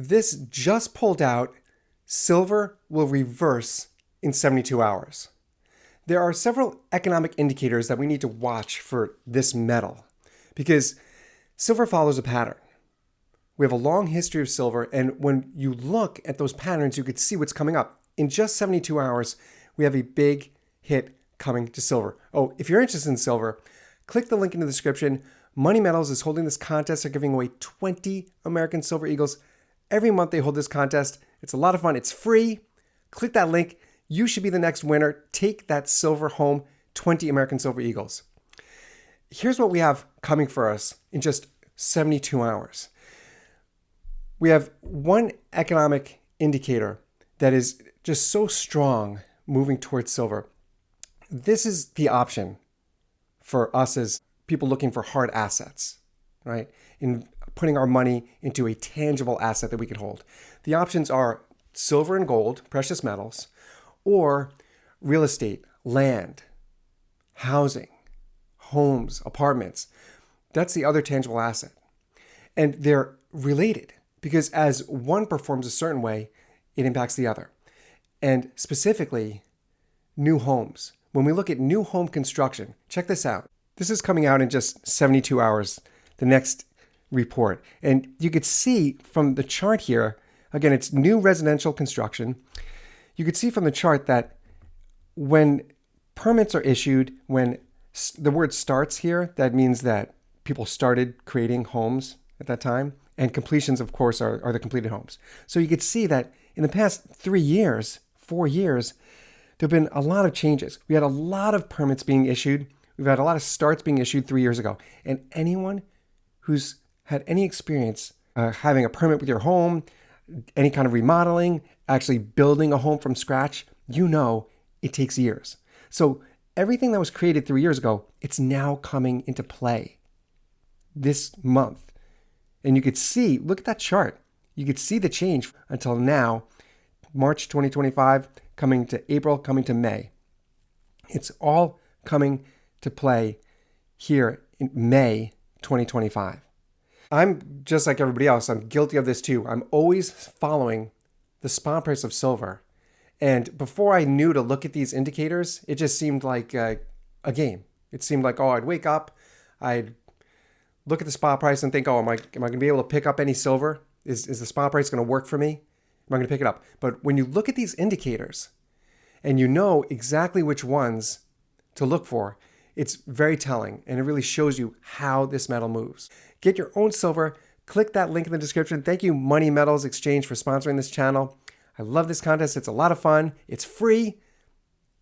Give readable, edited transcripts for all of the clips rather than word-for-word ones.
This just pulled out. Silver will reverse in 72 hours. There are several economic indicators that we need to watch for this metal because silver follows a pattern. We have a long history of silver, and when you look at those patterns, you could see what's coming up. In just 72 hours, we have a big hit coming to silver. Oh, if you're interested in silver, click the link in the description. Money Metals is holding this contest. They're giving away 20 American Silver Eagles. Every month they hold this contest. It's a lot of fun. It's free. Click that link. You should be the next winner. Take that silver home, 20 American Silver Eagles. Here's what we have coming for us in just 72 hours. We have one economic indicator that is just so strong moving towards silver. This is the option for us as people looking for hard assets, right? In putting our money into a tangible asset that we can hold. The options are silver and gold, precious metals, or real estate, land, housing, homes, apartments. That's the other tangible asset. And they're related because as one performs a certain way, it impacts the other. And specifically, new homes. When we look at new home construction, check this out. This is coming out in just 72 hours, the next report. And you could see from the chart here, again, it's new residential construction. You could see from the chart that when permits are issued, when the word starts here, that means that people started creating homes at that time. And completions, of course, are the completed homes. So you could see that in the past 3 years, 4 years, there have been a lot of changes. We had a lot of permits being issued. We've had a lot of starts being issued 3 years ago. And anyone who's had any experience having a permit with your home, any kind of remodeling, actually building a home from scratch, you know it takes years. So everything that was created 3 years ago, it's now coming into play this month. And you could see, look at that chart. You could see the change until now, March 2025, coming to April, coming to May. It's all coming to play here in May 2025. I'm just like everybody else. I'm guilty of this too. I'm always following the spot price of silver. And before I knew to look at these indicators, it just seemed like a game. It seemed like, I'd wake up, I'd look at the spot price and think, am I going to be able to pick up any silver? Is the spot price going to work for me? Am I going to pick it up? But when you look at these indicators and you know exactly which ones to look for, it's very telling, and it really shows you how this metal moves. Get your own silver. Click that link in the description. Thank you, Money Metals Exchange, for sponsoring this channel. I love this contest. It's a lot of fun. It's free.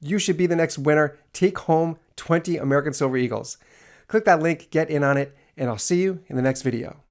You should be the next winner. Take home 20 American Silver Eagles. Click that link, get in on it, and I'll see you in the next video.